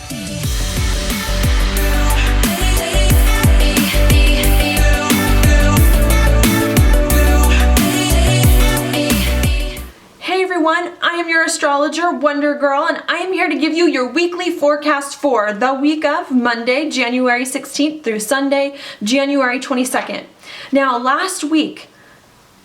Hey everyone, I am your astrologer, Wonder Girl, and I am here to give you your weekly forecast for the week of Monday, January 16th through Sunday, January 22nd. Now, last week,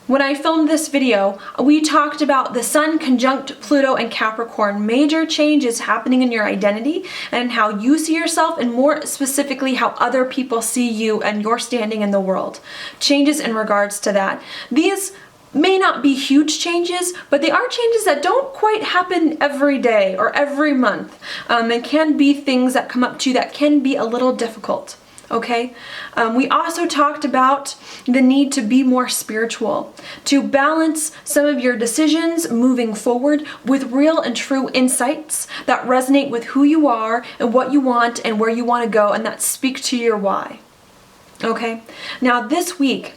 when I filmed this video, we talked about the Sun conjunct Pluto and Capricorn, major changes happening in your identity and how you see yourself, and more specifically how other people see you and your standing in the world. Changes in regards to that. These may not be huge changes, but they are changes that don't quite happen every day or every month. And can be things that come up to you that can be a little difficult. Okay? We also talked about the need to be more spiritual, to balance some of your decisions moving forward with real and true insights that resonate with who you are and what you want and where you want to go, and that speak to your why. Okay? Now this week,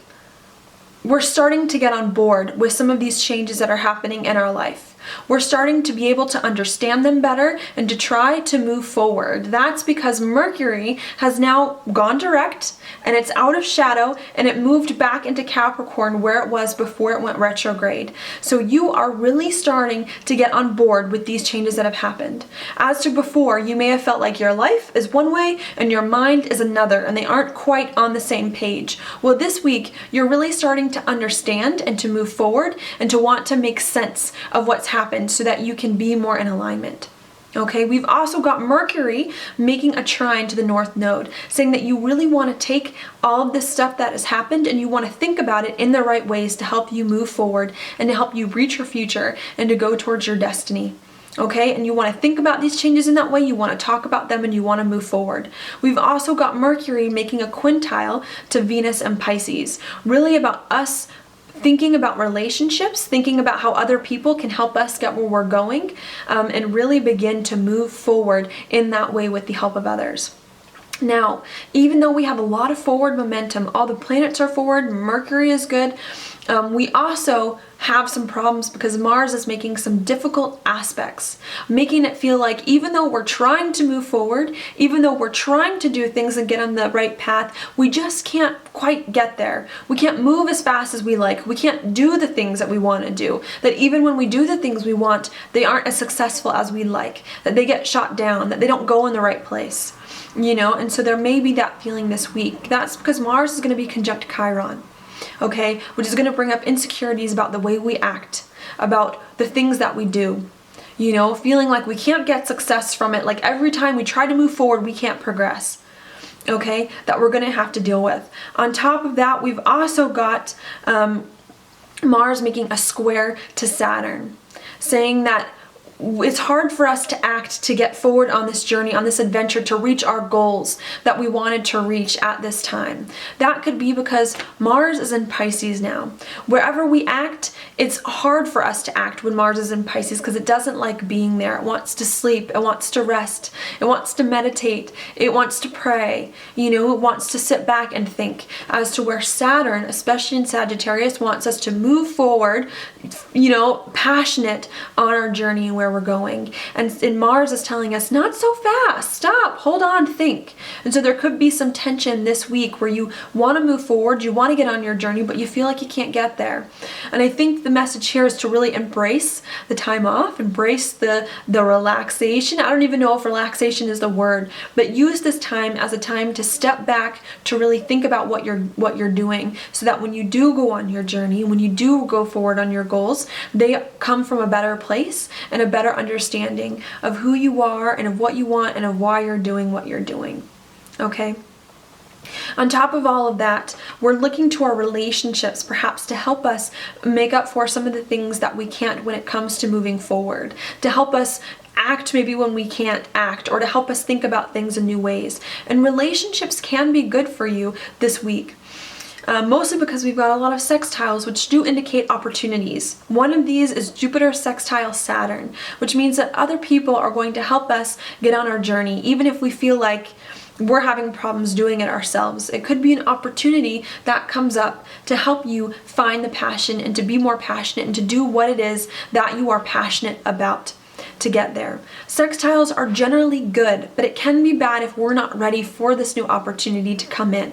we're starting to get on board with some of these changes that are happening in our life. We're starting to be able to understand them better and to try to move forward. That's because Mercury has now gone direct and it's out of shadow and it moved back into Capricorn where it was before it went retrograde. So you are really starting to get on board with these changes that have happened. As to before, you may have felt like your life is one way and your mind is another and they aren't quite on the same page. Well, this week, you're really starting to understand and to move forward and to want to make sense of what's happened so that you can be more in alignment. Okay, we've also got Mercury making a trine to the North Node, saying that you really want to take all of this stuff that has happened and you want to think about it in the right ways to help you move forward and to help you reach your future and to go towards your destiny. Okay, and you want to think about these changes in that way, you want to talk about them, and you want to move forward. We've also got Mercury making a quintile to Venus and Pisces, really about us thinking about relationships, thinking about how other people can help us get where we're going, and really begin to move forward in that way with the help of others. Now, even though we have a lot of forward momentum, all the planets are forward, Mercury is good, we also have some problems because Mars is making some difficult aspects, making it feel like even though we're trying to move forward, even though we're trying to do things and get on the right path, we just can't quite get there. We can't move as fast as we like. We can't do the things that we want to do. That even when we do the things we want, they aren't as successful as we like. That they get shot down, that they don't go in the right place. You know, and so there may be that feeling this week. That's because Mars is going to be conjunct Chiron. Okay, which is going to bring up insecurities about the way we act, about the things that we do. You know, feeling like we can't get success from it, like every time we try to move forward, we can't progress. Okay, that we're going to have to deal with. On top of that, we've also got Mars making a square to Saturn, saying that it's hard for us to act, to get forward on this journey, on this adventure, to reach our goals that we wanted to reach at this time. That could be because Mars is in Pisces now. Wherever we act, it's hard for us to act when Mars is in Pisces because it doesn't like being there. It wants to sleep, it wants to rest, it wants to meditate, it wants to pray, you know, it wants to sit back and think. As to where Saturn, especially in Sagittarius, wants us to move forward, you know, passionate on our journey and where we're going. And Mars is telling us, not so fast, stop, hold on, think. And so there could be some tension this week where you want to move forward, you want to get on your journey, but you feel like you can't get there. And I think the message here is to really embrace the time off, embrace the relaxation. I don't even know if relaxation is the word, but use this time as a time to step back, to really think about what you're doing, so that when you do go on your journey, when you do go forward on your goals, they come from a better place and a better understanding of who you are and of what you want and of why you're doing what you're doing. Okay? On top of all of that, we're looking to our relationships perhaps to help us make up for some of the things that we can't when it comes to moving forward, to help us act maybe when we can't act, or to help us think about things in new ways. And relationships can be good for you this week. Mostly because we've got a lot of sextiles which do indicate opportunities. One of these is Jupiter sextile Saturn, which means that other people are going to help us get on our journey, even if we feel like we're having problems doing it ourselves. It could be an opportunity that comes up to help you find the passion and to be more passionate and to do what it is that you are passionate about. to get there. Sextiles are generally good, but it can be bad if we're not ready for this new opportunity to come in.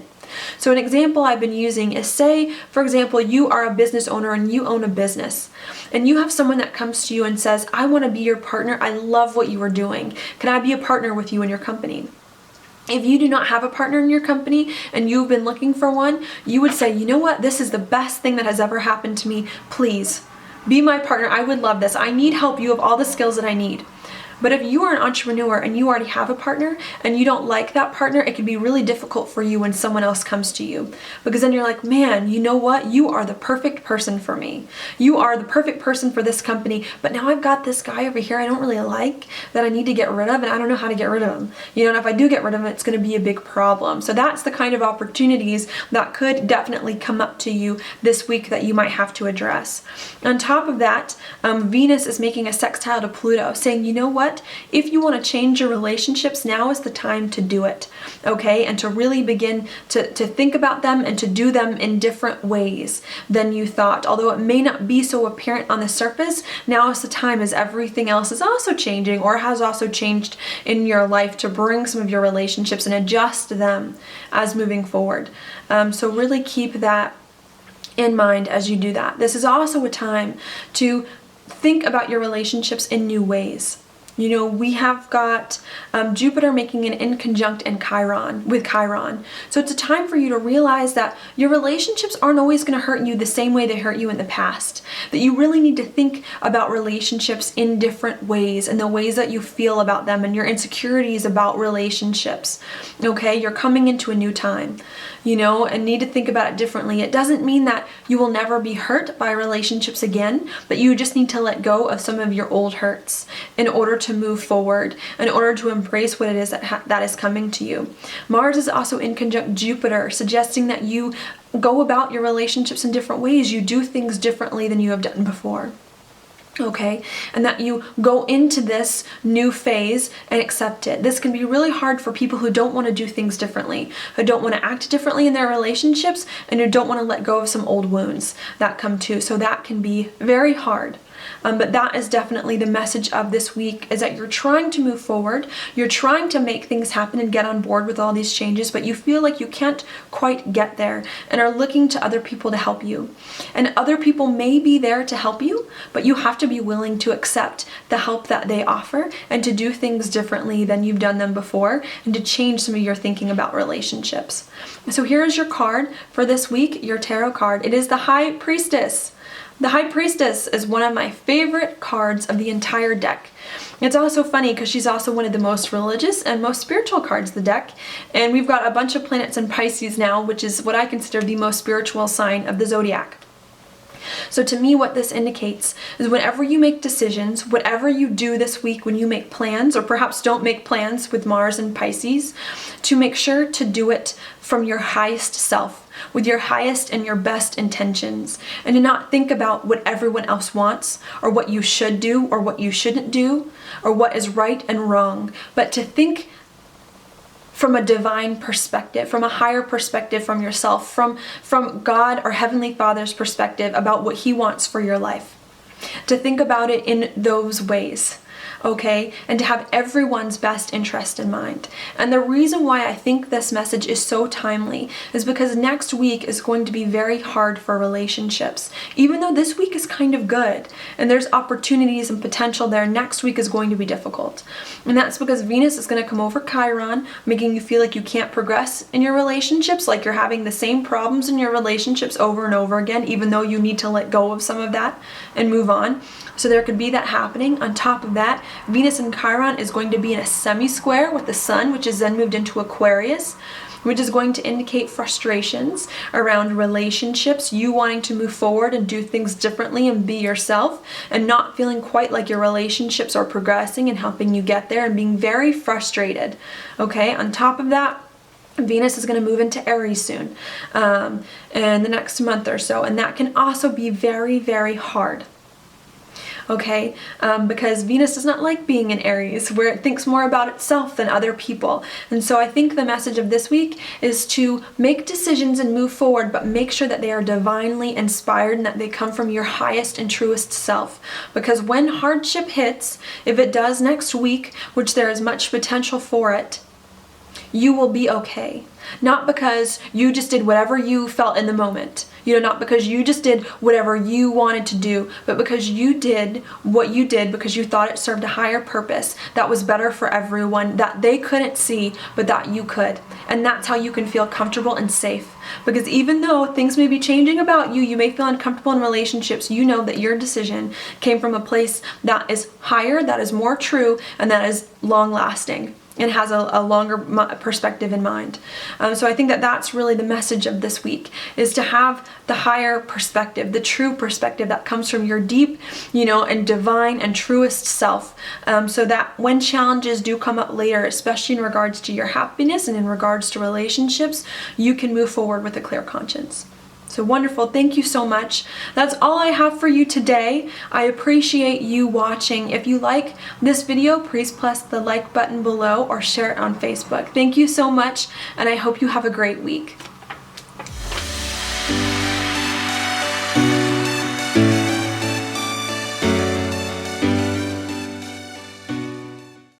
So an example I've been using is, say, for example, you are a business owner and you own a business, and you have someone that comes to you and says, I want to be your partner. I love what you are doing. Can I be a partner with you in your company? If you do not have a partner in your company and you've been looking for one, you would say, you know what? This is the best thing that has ever happened to me. Please be my partner. I would love this. I need help. You have all the skills that I need. But if you are an entrepreneur and you already have a partner and you don't like that partner, it can be really difficult for you when someone else comes to you. Because then you're like, man, you know what? You are the perfect person for me. You are the perfect person for this company. But now I've got this guy over here I don't really like, that I need to get rid of, and I don't know how to get rid of him. You know, and if I do get rid of him, it's going to be a big problem. So that's the kind of opportunities that could definitely come up to you this week that you might have to address. On top of that, Venus is making a sextile to Pluto, saying, you know what? If you want to change your relationships, now is the time to do it, okay? And to really begin to think about them and to do them in different ways than you thought. Although it may not be so apparent on the surface, now is the time, as everything else is also changing or has also changed in your life, to bring some of your relationships and adjust them as moving forward. So really keep that in mind as you do that. This is also a time to think about your relationships in new ways. You know, we have got Jupiter making an conjunct in Chiron, with Chiron. So it's a time for you to realize that your relationships aren't always going to hurt you the same way they hurt you in the past. That you really need to think about relationships in different ways, and the ways that you feel about them and your insecurities about relationships. Okay, you're coming into a new time, you know, and need to think about it differently. It doesn't mean that you will never be hurt by relationships again, but you just need to let go of some of your old hurts in order to move forward, in order to embrace what it is that is coming to you. Mars is also in conjunct Jupiter, suggesting that you go about your relationships in different ways. You do things differently than you have done before. Okay, and that you go into this new phase and accept it. This can be really hard for people who don't want to do things differently, who don't want to act differently in their relationships, and who don't want to let go of some old wounds that come too. So that can be very hard. But that is definitely the message of this week, is that you're trying to move forward, you're trying to make things happen and get on board with all these changes, but you feel like you can't quite get there and are looking to other people to help you. And other people may be there to help you, but you have to be willing to accept the help that they offer and to do things differently than you've done them before, and to change some of your thinking about relationships. So here is your card for this week, your tarot card. It is the High Priestess. The High Priestess is one of my favorite cards of the entire deck. It's also funny because she's also one of the most religious and most spiritual cards of the deck. And we've got a bunch of planets in Pisces now, which is what I consider the most spiritual sign of the zodiac. So to me, what this indicates is whenever you make decisions, whatever you do this week, when you make plans, or perhaps don't make plans with Mars and Pisces, to make sure to do it from your highest self, with your highest and your best intentions, and to not think about what everyone else wants, or what you should do or what you shouldn't do, or what is right and wrong, but to think from a divine perspective, from a higher perspective, from yourself, from God or Heavenly Father's perspective about what He wants for your life. To think about it in those ways. Okay, and to have everyone's best interest in mind. And the reason why I think this message is so timely is because next week is going to be very hard for relationships. Even though this week is kind of good and there's opportunities and potential there, next week is going to be difficult. And that's because Venus is going to come over Chiron, making you feel like you can't progress in your relationships, like you're having the same problems in your relationships over and over again, even though you need to let go of some of that and move on. So there could be that happening. On top of that, Venus and Chiron is going to be in a semi-square with the Sun, which is then moved into Aquarius, which is going to indicate frustrations around relationships, you wanting to move forward and do things differently and be yourself, and not feeling quite like your relationships are progressing and helping you get there, and being very frustrated. Okay, on top of that, Venus is going to move into Aries soon, in the next month or so, and that can also be very, very hard. okay? Because Venus does not like being in Aries, where it thinks more about itself than other people. And so I think the message of this week is to make decisions and move forward, but make sure that they are divinely inspired and that they come from your highest and truest self. Because when hardship hits, if it does next week, which there is much potential for it, you will be okay. Not because you just did whatever you felt in the moment. Not because you just did whatever you wanted to do, but because you did what you did because you thought it served a higher purpose that was better for everyone, that they couldn't see, but that you could. And that's how you can feel comfortable and safe. Because even though things may be changing about you, you may feel uncomfortable in relationships, you know that your decision came from a place that is higher, that is more true, and that is long lasting and has a longer perspective in mind. So I think that that's really the message of this week, is to have the higher perspective, the true perspective that comes from your deep, and divine and truest self, so that when challenges do come up later, especially in regards to your happiness and in regards to relationships, you can move forward with a clear conscience. So wonderful. Thank you so much. That's all I have for you today. I appreciate you watching. If you like this video, please press the like button below or share it on Facebook. Thank you so much, and I hope you have a great week.